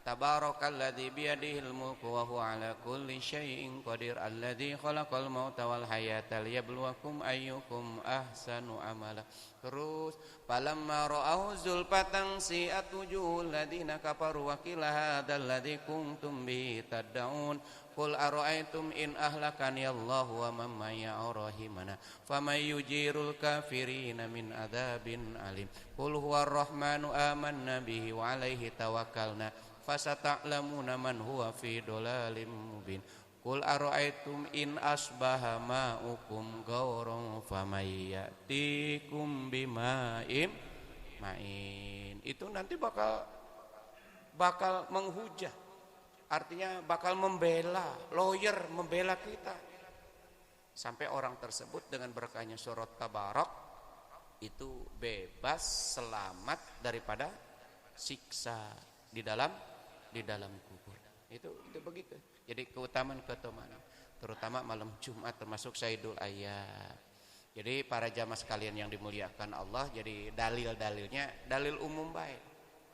Tabarakalladzi biyadihil mulku wa huwa ala kulli syai'in qadir alladzi khalaqal mauta wal hayata liyabluwakum ayyukum ahsanu amala. Terus falamma ra'ahu zulfatan si'at wujuhul ladzina kafaru wa qila hadzal ladzi kuntum bihi tad'un qul ara'aytum in ahlakani Allahu wa man ma'a rahimana faman yujirul kafirina min adzabin alim. Qul huwar rahmanu amanna bihi wa 'alaihi tawakkalna fasata'lamuna man huwa fi dhalalim mubin. Qul ara'aytum in asbaha ma'ukum ghauran famay ya'tikum bima'in ma'in. Itu nanti bakal menghujat. Artinya bakal membela, lawyer membela kita. Sampai orang tersebut dengan berkahnya surat Tabarok itu bebas, selamat daripada siksa di dalam kubur. Itu begitu. Jadi keutamaan terutama malam Jumat termasuk Sayyidul Ayyam. Jadi para jamaah sekalian yang dimuliakan Allah, jadi dalil-dalilnya dalil umum baik.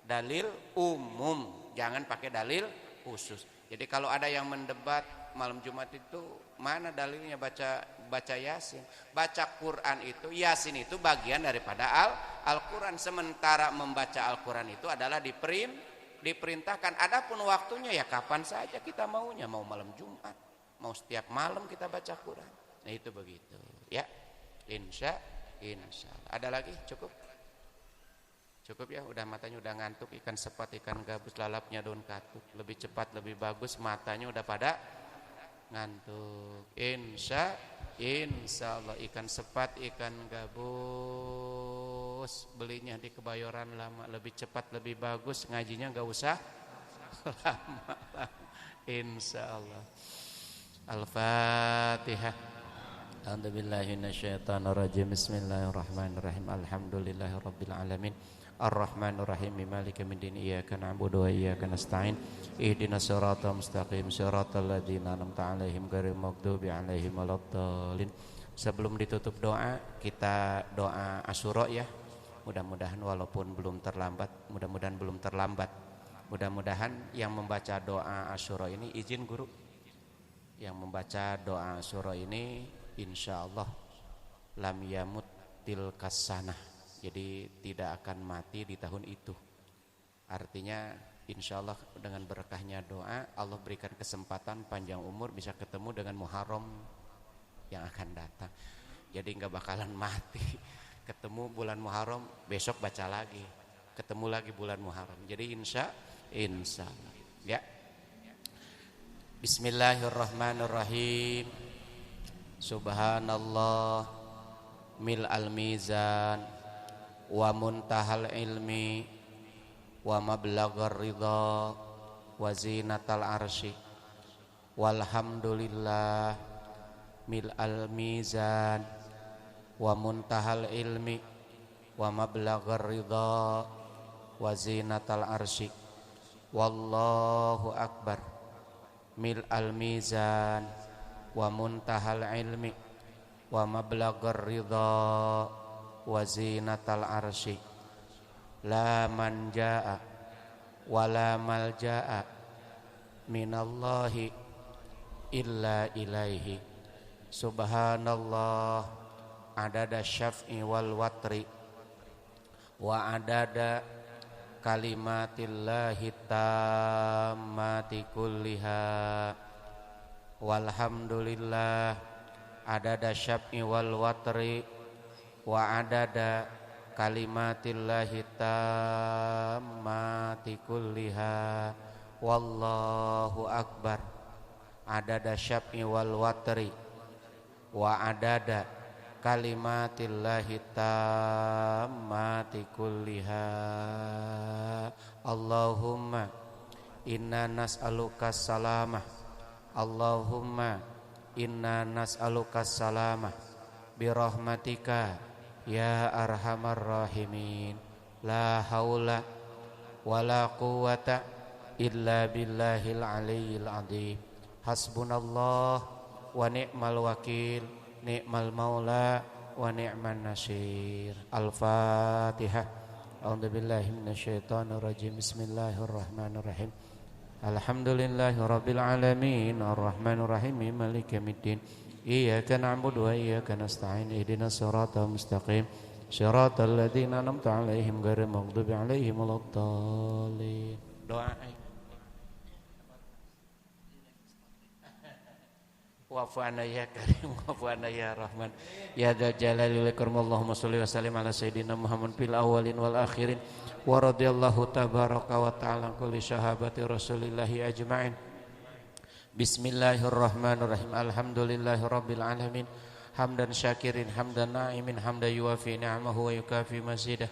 Dalil umum, jangan pakai dalil khusus. Jadi kalau ada yang mendebat malam Jumat itu mana dalilnya baca Yasin? Baca Quran itu, Yasin itu bagian daripada Al-Quran. Sementara membaca Al-Quran itu adalah diperintahkan. Adapun waktunya ya kapan saja kita maunya, mau malam Jumat, mau setiap malam kita baca Quran. Nah itu begitu ya. Insya Allah. Ada lagi? Cukup ya, udah matanya udah ngantuk, ikan sepat, ikan gabus, lalapnya daun katuk. Lebih cepat lebih bagus, matanya udah pada ngantuk. Insya Allah ikan sepat, ikan gabus belinya di Kebayoran Lama, lebih cepat lebih bagus, ngajinya gak usah lama. Insya Allah. Al-Fatihah. A'udzubillahi minasyaitonirrajim. Bismillahirrahmanirrahim. Alhamdulillahirabbil alamin. Ar-Rahmanir-Rahim. Maliki yaumiddin. Iyyaka na'budu wa iyyaka nasta'in. Ihdinas siratal mustaqim. Siratal ladzina an'amta 'alaihim ghairil maghdubi alaihim waladdallin. Sebelum ditutup doa, kita doa Asyura ya. Mudah-mudahan walaupun belum terlambat, mudah-mudahan belum terlambat. Mudah-mudahan yang membaca doa Asyura ini, izin guru, yang membaca doa Asyura ini insyaallah lam yamut tilkas sanah. Jadi tidak akan mati di tahun itu. Artinya insyaallah dengan berkahnya doa Allah berikan kesempatan panjang umur bisa ketemu dengan Muharram yang akan datang. Jadi nggak bakalan mati. Ketemu bulan Muharram, besok baca lagi. Ketemu lagi bulan Muharram. Jadi insyaallah. Ya. Bismillahirrahmanirrahim. Subhanallah mil'al mizan wa muntahal ilmi wa mablaghar ridha wa zinatal arsy walhamdulillah mil'al mizan wa muntahal ilmi wa mablaghar ridha wa zinatal arsy wallahu akbar mil'al mizan wa muntahal ilmi wa mablaghar ridha wa zinatal arsy la manjaa wa la maljaa minallahi illa ilaihi subhanallah adada syaf'i wal watri wa adada kalimatillahi tammati kulliha walhamdulillah adada syaf'i wal watri wa adada kalimatillahi tammati kulliha wallahu akbar adada syaf'i wal watri wa adada kalimatillahi tammati kulliha Allahumma inna nas'aluka salamah Allahumma inna nas'aluka salamah birahmatika ya arhamar rahimin la haula wala quwata illa billahil aliyyil azim hasbunallah wa ni'mal wakil ni'mal maula wa ni'man nasir. Al-Fatihah. A'udzubillahi minasyaitonir rajim. Bismillahirrahmanirrahim. Alhamdulillahirabbil alamin arrahmanir rahim maliki yaumiddin. Iyyaka na'budu wa iyyaka nasta'in. Ihdinas siratal mustaqim. Siratal ladzina an'amta 'alaihim ghairil maghdubi 'alaihim waladdallin. Doa. Wa'fu anna ya karim wa'fu anna ya rahman ya dzal jalali wal ikram. Allahumma shalli wa sallim ala sayyidina Muhammad fil awwalin wal akhirin wa radhiyallahu tabaraka wa ta'ala kulli sahabati rasulillahi ajma'in. Bismillahirrahmanirrahim. Alhamdulillahirabbil alamin hamdan syakirin hamdan na'imin hamdan yuwafi ni'amahu wa yukafi mazidah.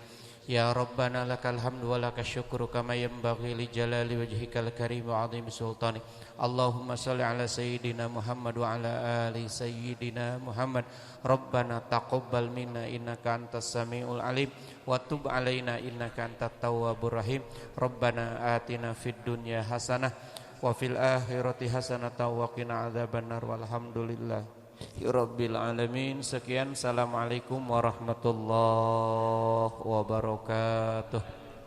Ya Rabbana lakal hamdu wa lakas syukru kama yanbaghi li jalali wajhikal karim wa 'azimi sultani. Allahumma shalli ala sayyidina Muhammad wa ala ali sayyidina Muhammad. Rabbana taqabbal minna innaka antas samiul alim wa tub alaina innaka antat tawwabur rahim. Rabbana atina fid dunya hasanah wa fil akhirati hasanah wa qina adzabannar walhamdulillah Rabbil alamin. Sekian, assalamualaikum warahmatullahi wabarakatuh.